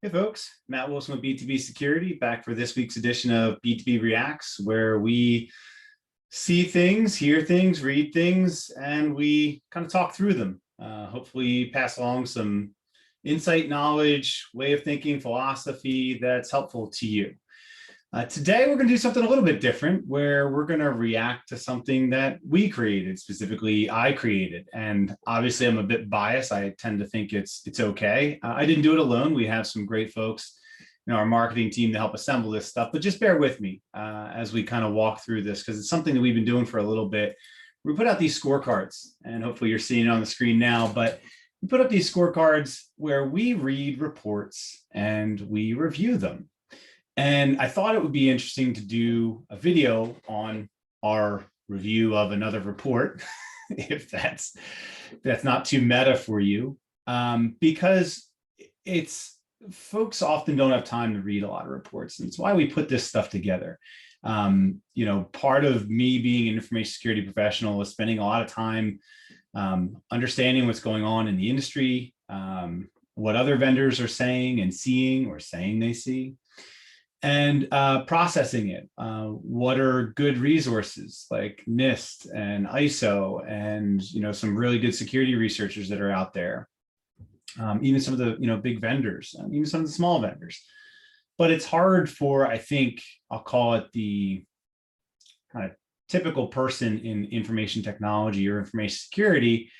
Hey folks, Matt Wilson with BTB Security back for this week's edition of BTB Reacts, where we see things, hear things, read things, and we kind of talk through them. Hopefully pass along some insight, knowledge, way of thinking, philosophy that's helpful to you. Today, we're going to do something a little bit different where we're going to react to something that we created, specifically I created. And obviously, I'm a bit biased. I tend to think it's okay. I didn't do it alone. We have some great folks in our marketing team to help assemble this stuff, but just bear with me as we kind of walk through this because it's something that we've been doing for a little bit. We put out these scorecards, and hopefully you're seeing it on the screen now, but we put up these scorecards where we read reports and we review them. And I thought it would be interesting to do a video on our review of another report, if that's not too meta for you, because folks often don't have time to read a lot of reports. And it's why we put this stuff together. Part of me being an information security professional is spending a lot of time understanding what's going on in the industry, what other vendors are saying and seeing or saying they see, and processing it. What are good resources like NIST and ISO and some really good security researchers that are out there, even some of the big vendors, even some of the small vendors. But it's hard for, I think, I'll call it the kind of typical person in information technology or information security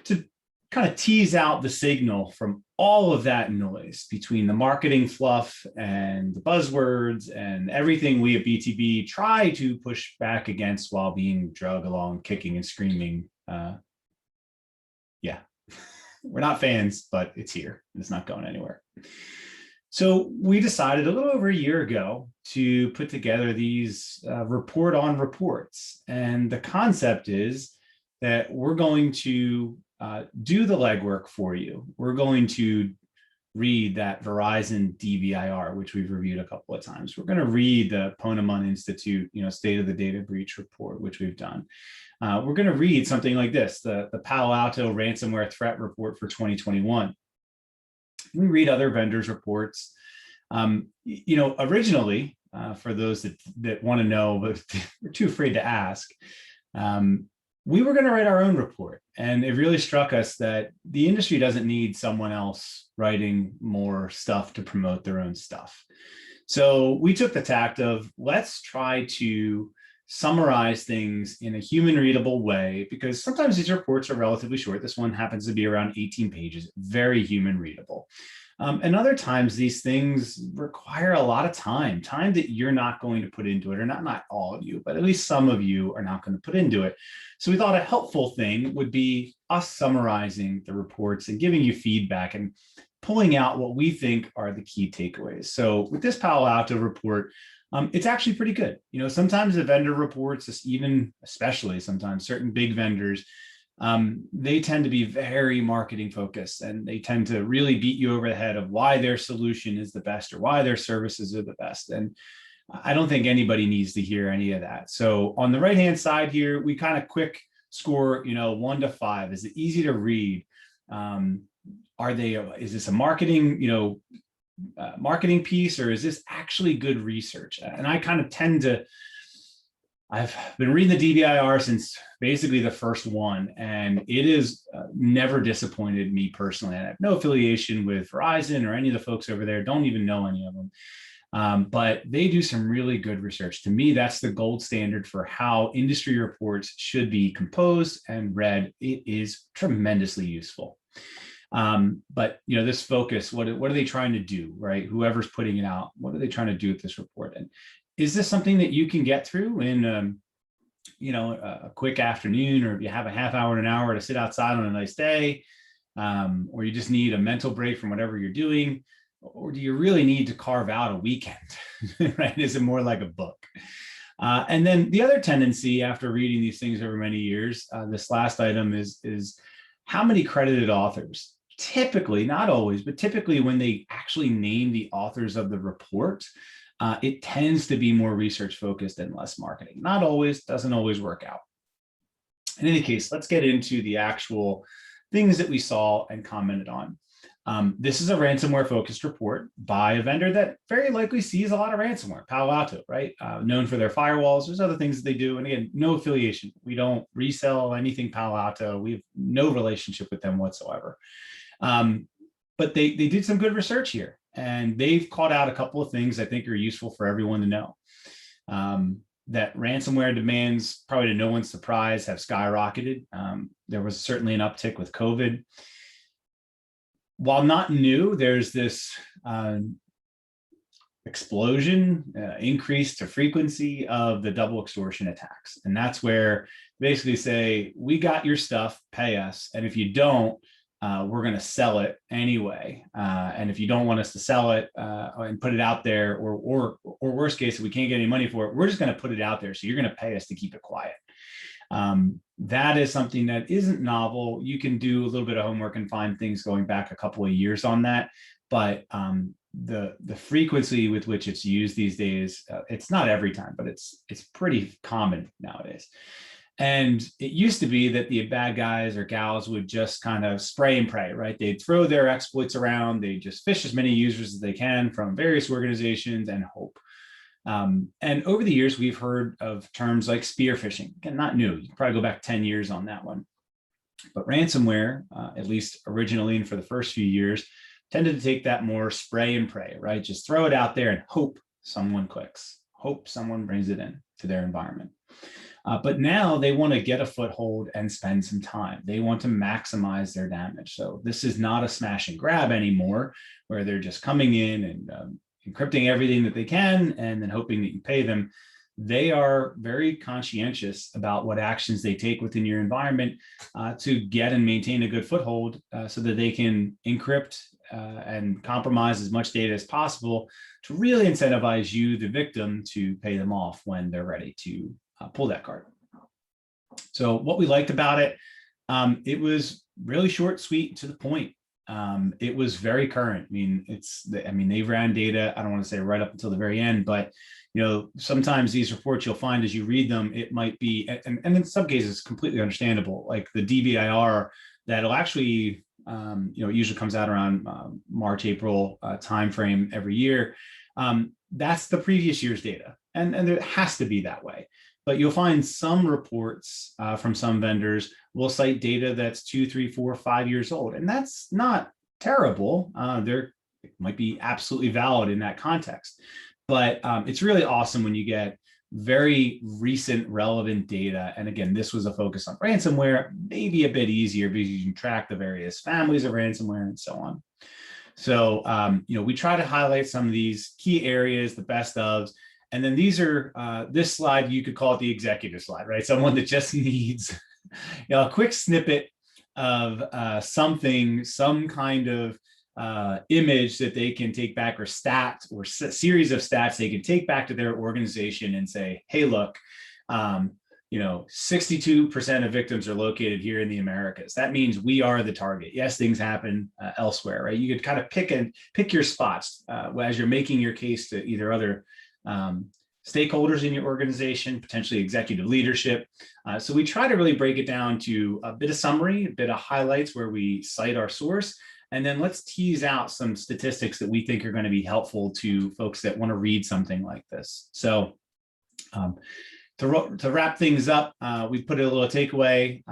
to kind of tease out the signal from all of that noise between the marketing fluff and the buzzwords and everything we at BTB try to push back against while being dragged along, kicking and screaming. Yeah, we're not fans, but it's here and it's not going anywhere. So we decided a little over a year ago to put together these report on reports. And the concept is that we're going to do the legwork for you. We're going to read that Verizon DBIR, which we've reviewed a couple of times. We're going to read the Ponemon Institute, State of the Data Breach Report, which we've done. We're going to read something like this, the Palo Alto Ransomware Threat Report for 2021. We read other vendors' reports. Originally, for those that want to know, but we're too afraid to ask, we were going to write our own report. And it really struck us that the industry doesn't need someone else writing more stuff to promote their own stuff. So we took the tact of let's try to summarize things in a human readable way, because sometimes these reports are relatively short. This one happens to be around 18 pages, very human readable. And other times these things require a lot of time that you're not going to put into it, or not all of you, but at least some of you are not going to put into it. So we thought a helpful thing would be us summarizing the reports and giving you feedback and pulling out what we think are the key takeaways. So with this Palo Alto report, it's actually pretty good. Sometimes the vendor reports, especially sometimes certain big vendors, they tend to be very marketing focused, and they tend to really beat you over the head of why their solution is the best or why their services are the best. And I don't think anybody needs to hear any of that. So on the right-hand side here, we kind of quick score, 1 to 5. Is it easy to read? Is this a marketing, marketing piece, or is this actually good research? And I kind of I've been reading the DBIR since basically the first one, and it has never disappointed me personally. I have no affiliation with Verizon or any of the folks over there, don't even know any of them. But they do some really good research. To me, that's the gold standard for how industry reports should be composed and read. It is tremendously useful. But this focus, what are they trying to do, right? Whoever's putting it out, what are they trying to do with this report? And is this something that you can get through in, a quick afternoon, or if you have a half hour and an hour to sit outside on a nice day, or you just need a mental break from whatever you're doing, or do you really need to carve out a weekend, right? Is it more like a book? And then the other tendency after reading these things over many years, this last item is how many credited authors. Typically, not always, but typically when they actually name the authors of the report, it tends to be more research focused and less marketing. Not always, doesn't always work out. In any case, let's get into the actual things that we saw and commented on. This is a ransomware focused report by a vendor that very likely sees a lot of ransomware, Palo Alto, right? Known for their firewalls. There's other things that they do. And again, no affiliation. We don't resell anything Palo Alto. We have no relationship with them whatsoever. But they did some good research here, and they've caught out a couple of things I think are useful for everyone to know. That ransomware demands, probably to no one's surprise, have skyrocketed. There was certainly an uptick with COVID. While not new, there's this explosion, increase to frequency of the double extortion attacks. And that's where basically say, we got your stuff, pay us. And if you don't, we're going to sell it anyway. And if you don't want us to sell it and put it out there, or worst case, if we can't get any money for it, we're just going to put it out there. So you're going to pay us to keep it quiet. That is something that isn't novel. You can do a little bit of homework and find things going back a couple of years on that. But the frequency with which it's used these days, it's not every time, but it's pretty common nowadays. And it used to be that the bad guys or gals would just kind of spray and pray, right? They'd throw their exploits around. They just fish as many users as they can from various organizations and hope. And over the years, we've heard of terms like spear phishing. Again, not new. You can probably go back 10 years on that one. But ransomware, at least originally and for the first few years, tended to take that more spray and pray, right? Just throw it out there and hope someone clicks, hope someone brings it in to their environment. But now they want to get a foothold and spend some time. They want to maximize their damage. So this is not a smash and grab anymore, where they're just coming in and encrypting everything that they can and then hoping that you pay them. They are very conscientious about what actions they take within your environment to get and maintain a good foothold so that they can encrypt and compromise as much data as possible to really incentivize you, the victim, to pay them off when they're ready to pull that card. So what we liked about it, it was really short, sweet, to the point. It was very current. They ran data, I don't want to say right up until the very end, but sometimes these reports you'll find as you read them, it might be, and in some cases completely understandable, like the DBIR that'll actually, it usually comes out around March, April timeframe every year. That's the previous year's data. And it has to be that way. But you'll find some reports from some vendors will cite data that's 2, 3, 4, 5 years old. And that's not terrible. It might be absolutely valid in that context. But it's really awesome when you get very recent relevant data. And again, this was a focus on ransomware, maybe a bit easier because you can track the various families of ransomware and so on. So, we try to highlight some of these key areas, the best ofs. And then these are, this slide, you could call it the executive slide, right? Someone that just needs a quick snippet of something, some kind of image that they can take back, or stats, or series of stats they can take back to their organization and say, hey, look, 62% of victims are located here in the Americas. That means we are the target. Yes, things happen elsewhere, right? You could kind of pick your spots as you're making your case to either other stakeholders in your organization, potentially executive leadership. So we try to really break it down to a bit of summary, a bit of highlights where we cite our source, and then let's tease out some statistics that we think are going to be helpful to folks that want to read something like this. So to wrap things up, we put a little takeaway,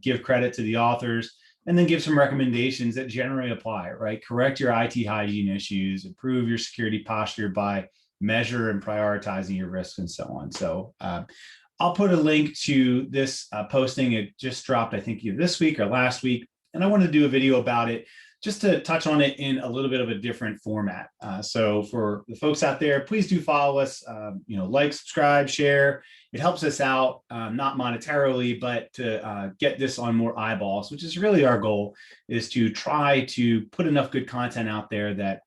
give credit to the authors, and then give some recommendations that generally apply, right? Correct your IT hygiene issues, improve your security posture by measure and prioritizing your risks and so on. So I'll put a link to this posting. It just dropped, I think, this week or last week. And I wanted to do a video about it just to touch on it in a little bit of a different format. So for the folks out there, please do follow us, like, subscribe, share. It helps us out, not monetarily, but to get this on more eyeballs, which is really our goal, is to try to put enough good content out there that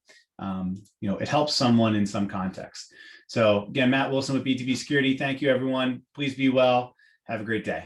it helps someone in some context. So again, Matt Wilson with BTB Security. Thank you, everyone. Please be well. Have a great day.